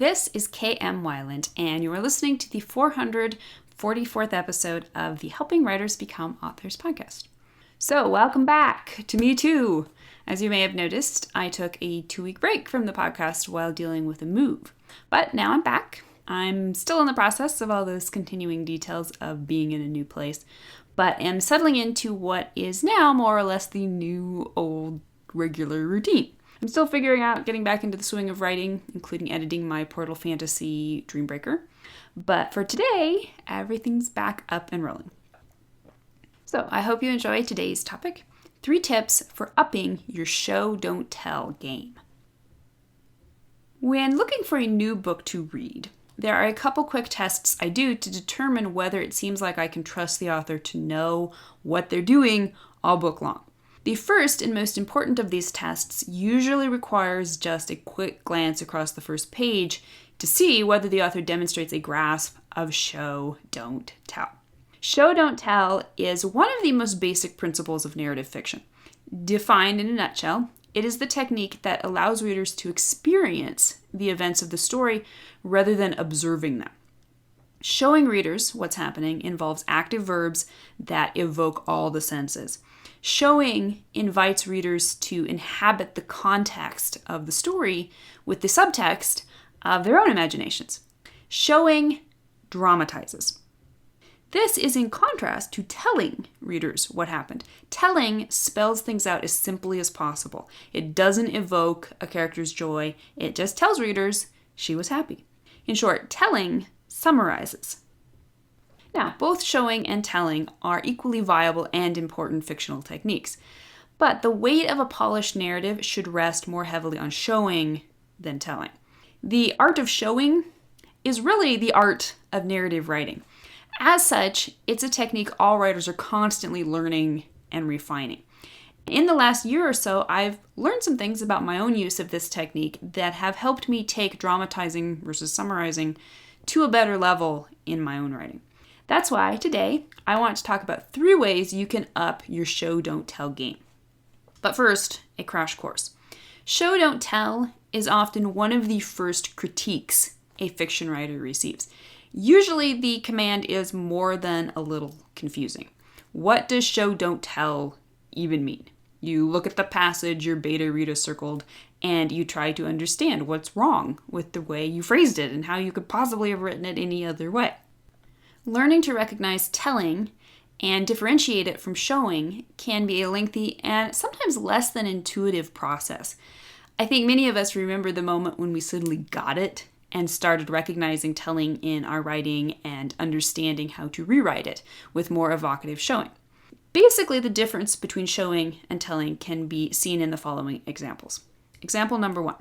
This is KM Weiland, and you are listening to the 444th episode of the Helping Writers Become Authors podcast. So, welcome back to me too. As you may have noticed, I took a 2-week break from the podcast while dealing with a move. But now I'm back. I'm still in the process of all those continuing details of being in a new place, but am settling into what is now more or less the new, old, regular routine. I'm still figuring out getting back into the swing of writing, including editing my Portal Fantasy Dreambreaker. But for today, everything's back up and rolling. So I hope you enjoy today's topic, 3 tips for upping your show don't tell game. When looking for a new book to read, there are a couple quick tests I do to determine whether it seems like I can trust the author to know what they're doing all book long. The first and most important of these tests usually requires just a quick glance across the first page to see whether the author demonstrates a grasp of show, don't tell. Show, don't tell is one of the most basic principles of narrative fiction. Defined in a nutshell, it is the technique that allows readers to experience the events of the story rather than observing them. Showing readers what's happening involves active verbs that evoke all the senses. Showing invites readers to inhabit the context of the story with the subtext of their own imaginations. Showing dramatizes. This is in contrast to telling readers what happened. Telling spells things out as simply as possible. It doesn't evoke a character's joy. It just tells readers she was happy. In short, telling summarizes. Now, both showing and telling are equally viable and important fictional techniques, but the weight of a polished narrative should rest more heavily on showing than telling. The art of showing is really the art of narrative writing. As such, it's a technique all writers are constantly learning and refining. In the last year or so, I've learned some things about my own use of this technique that have helped me take dramatizing versus summarizing to a better level in my own writing. That's why today I want to talk about 3 ways you can up your show don't tell game. But first, a crash course. Show don't tell is often one of the first critiques a fiction writer receives. Usually the command is more than a little confusing. What does show don't tell even mean? You look at the passage your beta reader circled and you try to understand what's wrong with the way you phrased it and how you could possibly have written it any other way. Learning to recognize telling and differentiate it from showing can be a lengthy and sometimes less than intuitive process. I think many of us remember the moment when we suddenly got it and started recognizing telling in our writing and understanding how to rewrite it with more evocative showing. Basically, the difference between showing and telling can be seen in the following examples. Example number 1.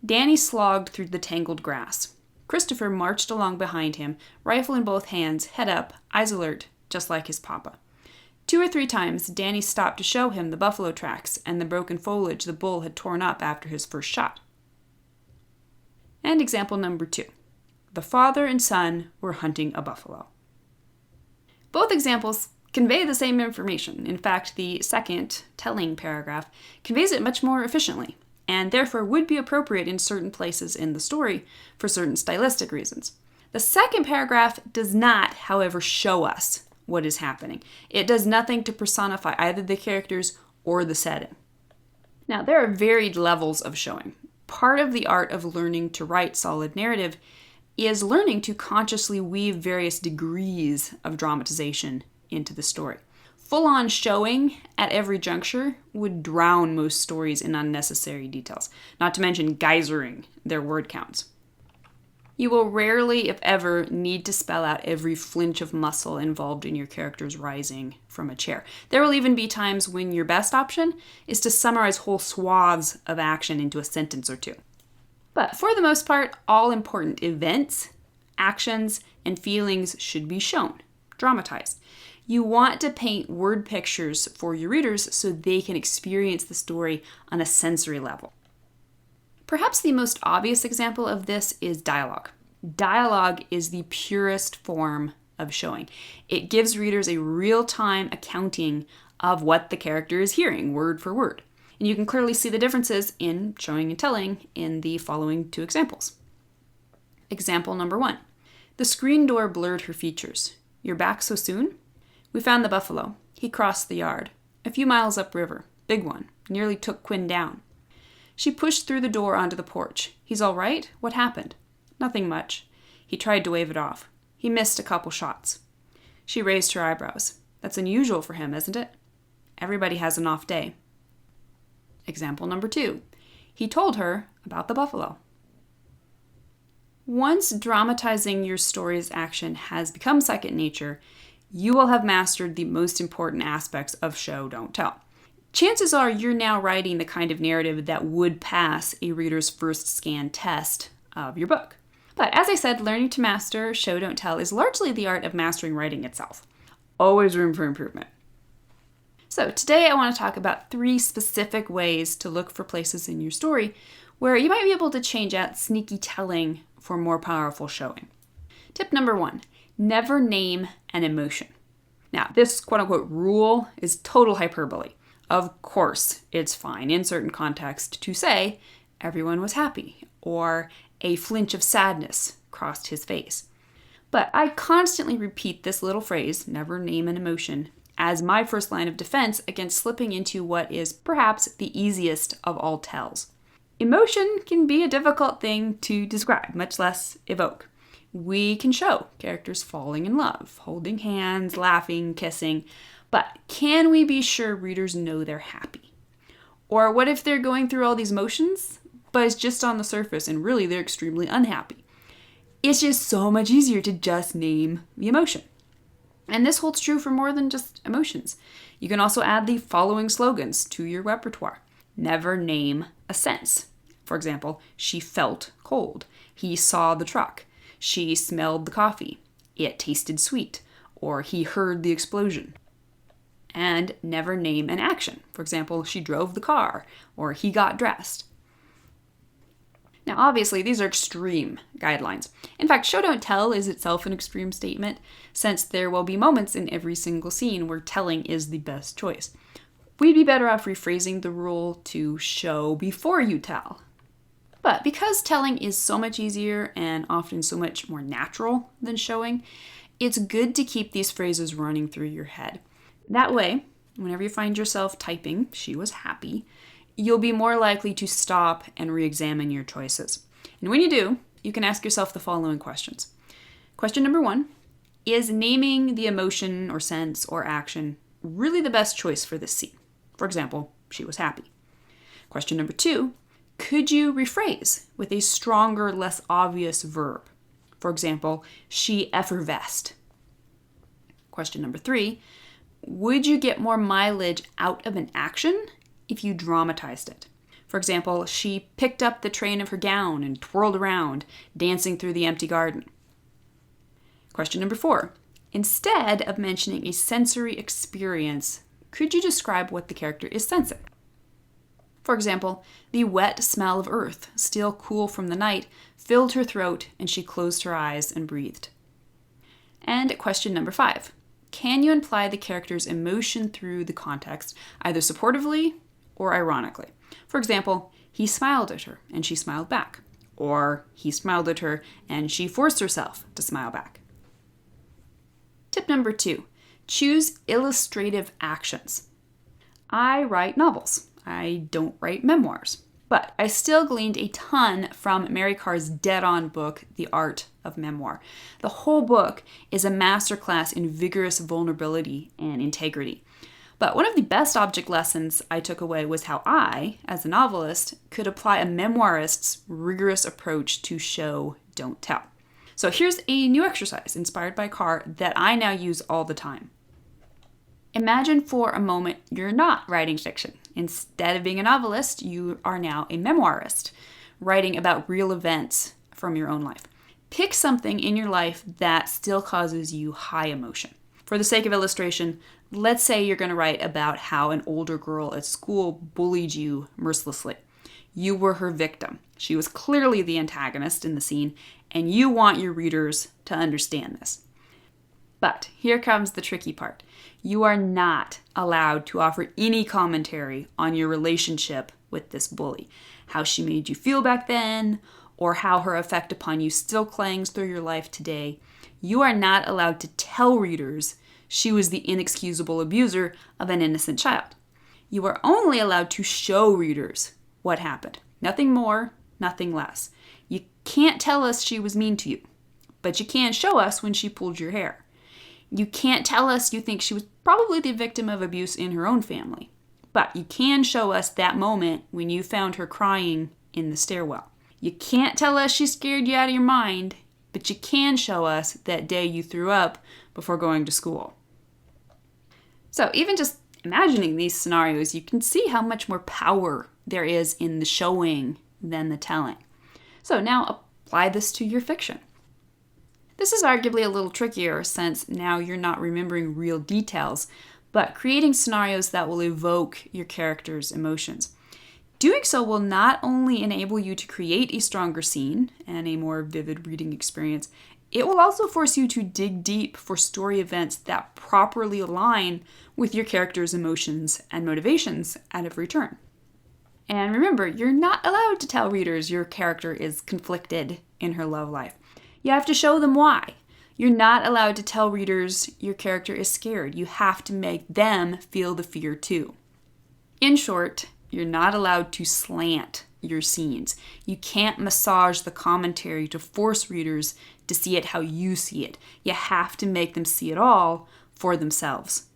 Danny slogged through the tangled grass. Christopher marched along behind him, rifle in both hands, head up, eyes alert, just like his papa. 2 or 3 times, Danny stopped to show him the buffalo tracks and the broken foliage the bull had torn up after his first shot. And example number 2. The father and son were hunting a buffalo. Both examples convey the same information. In fact, the second, telling paragraph, conveys it much more efficiently, and therefore would be appropriate in certain places in the story for certain stylistic reasons. The second paragraph does not, however, show us what is happening. It does nothing to personify either the characters or the setting. Now, there are varied levels of showing. Part of the art of learning to write solid narrative is learning to consciously weave various degrees of dramatization into the story. Full-on showing at every juncture would drown most stories in unnecessary details, not to mention geysering their word counts. You will rarely, if ever, need to spell out every flinch of muscle involved in your character's rising from a chair. There will even be times when your best option is to summarize whole swaths of action into a sentence or 2. But for the most part, all important events, actions, and feelings should be shown, dramatized. You want to paint word pictures for your readers so they can experience the story on a sensory level. Perhaps the most obvious example of this is dialogue. Dialogue is the purest form of showing. It gives readers a real-time accounting of what the character is hearing, word for word. And you can clearly see the differences in showing and telling in the following 2 examples. Example number 1. The screen door blurred her features. You're back so soon? We found the buffalo. He crossed the yard. A few miles upriver. Big one. Nearly took Quinn down. She pushed through the door onto the porch. He's all right? What happened? Nothing much. He tried to wave it off. He missed a couple shots. She raised her eyebrows. That's unusual for him, isn't it? Everybody has an off day. Example number 2. He told her about the buffalo. Once dramatizing your story's action has become second nature, you will have mastered the most important aspects of show, don't tell. Chances are you're now writing the kind of narrative that would pass a reader's first scan test of your book. But as I said, learning to master show, don't tell is largely the art of mastering writing itself. Always room for improvement. So today I want to talk about 3 specific ways to look for places in your story where you might be able to change out sneaky telling for more powerful showing. Tip number 1, never name an emotion. Now, this quote-unquote rule is total hyperbole. Of course, it's fine in certain contexts to say, everyone was happy, or a flinch of sadness crossed his face. But I constantly repeat this little phrase, never name an emotion, as my first line of defense against slipping into what is perhaps the easiest of all tells. Emotion can be a difficult thing to describe, much less evoke. We can show characters falling in love, holding hands, laughing, kissing, but can we be sure readers know they're happy? Or what if they're going through all these motions, but it's just on the surface and really they're extremely unhappy? It's just so much easier to just name the emotion. And this holds true for more than just emotions. You can also add the following slogans to your repertoire. Never name a sense. For example, she felt cold. He saw the truck. She smelled the coffee. It tasted sweet. Or he heard the explosion. And never name an action. For example, she drove the car. Or he got dressed. Now, obviously, these are extreme guidelines. In fact, show don't tell is itself an extreme statement, since there will be moments in every single scene where telling is the best choice. We'd be better off rephrasing the rule to show before you tell. But because telling is so much easier and often so much more natural than showing, it's good to keep these phrases running through your head. That way, whenever you find yourself typing, she was happy, you'll be more likely to stop and re-examine your choices. And when you do, you can ask yourself the following questions. Question number 1, is naming the emotion or sense or action really the best choice for this scene? For example, she was happy. Question number 2, could you rephrase with a stronger, less obvious verb? For example, she effervesced. Question number 3, would you get more mileage out of an action if you dramatized it? For example, she picked up the train of her gown and twirled around, dancing through the empty garden. Question number 4, instead of mentioning a sensory experience, could you describe what the character is sensing? For example, the wet smell of earth, still cool from the night, filled her throat and she closed her eyes and breathed. And question number 5, can you imply the character's emotion through the context, either supportively or ironically? For example, he smiled at her and she smiled back. Or he smiled at her and she forced herself to smile back. Tip number 2, choose illustrative actions. I write novels. I don't write memoirs. But I still gleaned a ton from Mary Karr's dead-on book, The Art of Memoir. The whole book is a masterclass in vigorous vulnerability and integrity. But one of the best object lessons I took away was how I, as a novelist, could apply a memoirist's rigorous approach to show, don't tell. So here's a new exercise inspired by Karr that I now use all the time. Imagine for a moment you're not writing fiction. Instead of being a novelist, you are now a memoirist, writing about real events from your own life. Pick something in your life that still causes you high emotion. For the sake of illustration, let's say you're going to write about how an older girl at school bullied you mercilessly. You were her victim. She was clearly the antagonist in the scene, and you want your readers to understand this. But here comes the tricky part. You are not allowed to offer any commentary on your relationship with this bully, how she made you feel back then, or how her effect upon you still clangs through your life today, you are not allowed to tell readers she was the inexcusable abuser of an innocent child. You are only allowed to show readers what happened. Nothing more, nothing less. You can't tell us she was mean to you, but you can show us when she pulled your hair. You can't tell us you think she was probably the victim of abuse in her own family, but you can show us that moment when you found her crying in the stairwell. You can't tell us she scared you out of your mind, but you can show us that day you threw up before going to school. So even just imagining these scenarios, you can see how much more power there is in the showing than the telling. So now apply this to your fiction. This is arguably a little trickier since now you're not remembering real details, but creating scenarios that will evoke your character's emotions. Doing so will not only enable you to create a stronger scene and a more vivid reading experience, it will also force you to dig deep for story events that properly align with your character's emotions and motivations at every turn. And remember, you're not allowed to tell readers your character is conflicted in her love life. You have to show them why. You're not allowed to tell readers your character is scared. You have to make them feel the fear too. In short, you're not allowed to slant your scenes. You can't massage the commentary to force readers to see it how you see it. You have to make them see it all for themselves.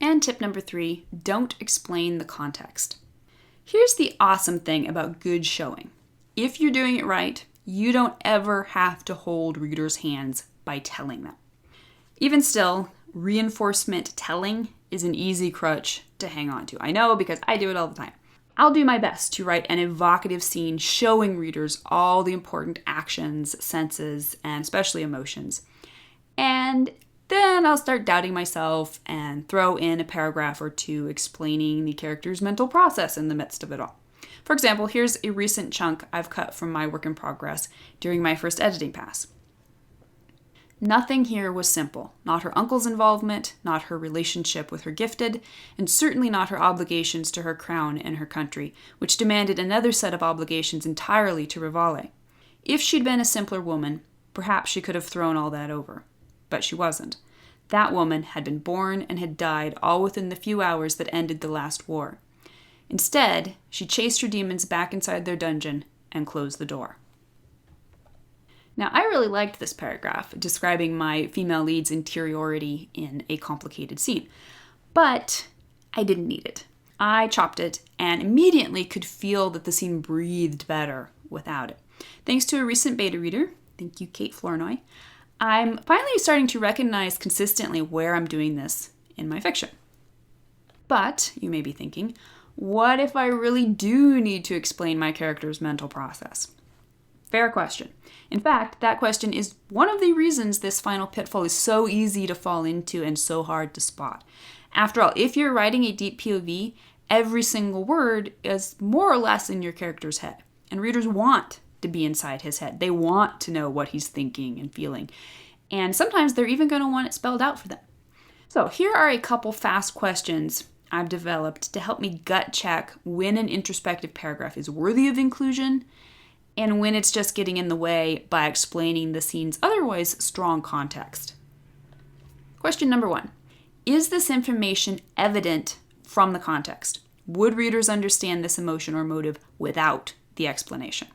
And tip number 3, don't explain the context. Here's the awesome thing about good showing. If you're doing it right, you don't ever have to hold readers' hands by telling them. Even still, reinforcement telling is an easy crutch to hang on to. I know because I do it all the time. I'll do my best to write an evocative scene showing readers all the important actions, senses, and especially emotions. And then I'll start doubting myself and throw in a paragraph or two explaining the character's mental process in the midst of it all. For example, here's a recent chunk I've cut from my work in progress during my first editing pass. Nothing here was simple. Not her uncle's involvement, not her relationship with her gifted, and certainly not her obligations to her crown and her country, which demanded another set of obligations entirely to Rivale. If she'd been a simpler woman, perhaps she could have thrown all that over. But she wasn't. That woman had been born and had died all within the few hours that ended the last war. Instead, she chased her demons back inside their dungeon and closed the door. Now, I really liked this paragraph describing my female lead's interiority in a complicated scene, but I didn't need it. I chopped it and immediately could feel that the scene breathed better without it. Thanks to a recent beta reader, thank you Kate Flournoy, I'm finally starting to recognize consistently where I'm doing this in my fiction. But, you may be thinking, what if I really do need to explain my character's mental process? Fair question. In fact, that question is one of the reasons this final pitfall is so easy to fall into and so hard to spot. After all, if you're writing a deep POV, every single word is more or less in your character's head. And readers want to be inside his head. They want to know what he's thinking and feeling. And sometimes they're even going to want it spelled out for them. So here are a couple fast questions I've developed to help me gut check when an introspective paragraph is worthy of inclusion and when it's just getting in the way by explaining the scene's otherwise strong context. Question number 1. Is this information evident from the context? Would readers understand this emotion or motive without the explanation?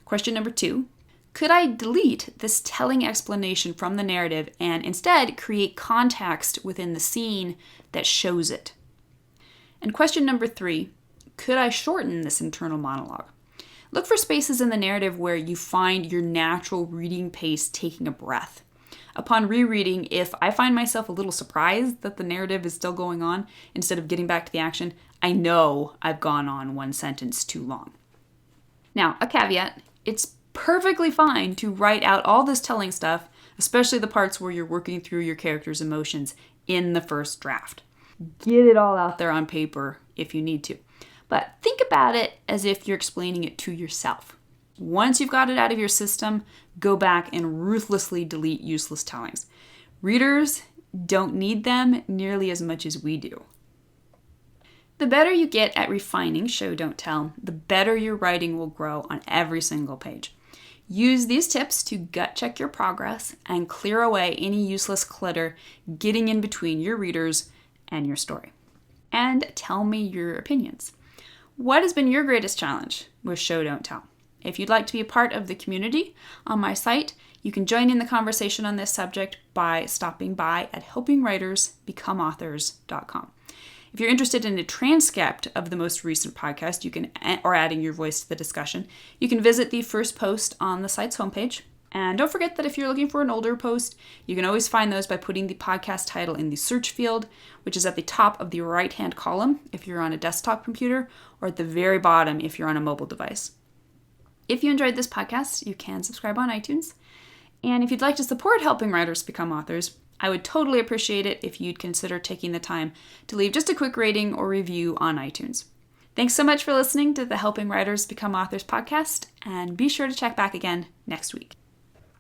Question number 2. Could I delete this telling explanation from the narrative and instead create context within the scene that shows it? And question number 3. Could I shorten this internal monologue? Look for spaces in the narrative where you find your natural reading pace taking a breath. Upon rereading, if I find myself a little surprised that the narrative is still going on instead of getting back to the action, I know I've gone on one sentence too long. Now, a caveat, it's perfectly fine to write out all this telling stuff, especially the parts where you're working through your character's emotions in the first draft. Get it all out there on paper if you need to. But think about it as if you're explaining it to yourself. Once you've got it out of your system, go back and ruthlessly delete useless tellings. Readers don't need them nearly as much as we do. The better you get at refining show, don't tell, the better your writing will grow on every single page. Use these tips to gut check your progress and clear away any useless clutter getting in between your readers and your story. And tell me your opinions. What has been your greatest challenge with show, don't tell? If you'd like to be a part of the community on my site, you can join in the conversation on this subject by stopping by at helpingwritersbecomeauthors.com. If you're interested in a transcript of the most recent podcast, or adding your voice to the discussion, you can visit the first post on the site's homepage. And don't forget that if you're looking for an older post, you can always find those by putting the podcast title in the search field, which is at the top of the right-hand column if you're on a desktop computer, or at the very bottom if you're on a mobile device. If you enjoyed this podcast, you can subscribe on iTunes. And if you'd like to support Helping Writers Become Authors, I would totally appreciate it if you'd consider taking the time to leave just a quick rating or review on iTunes. Thanks so much for listening to the Helping Writers Become Authors podcast, and be sure to check back again next week.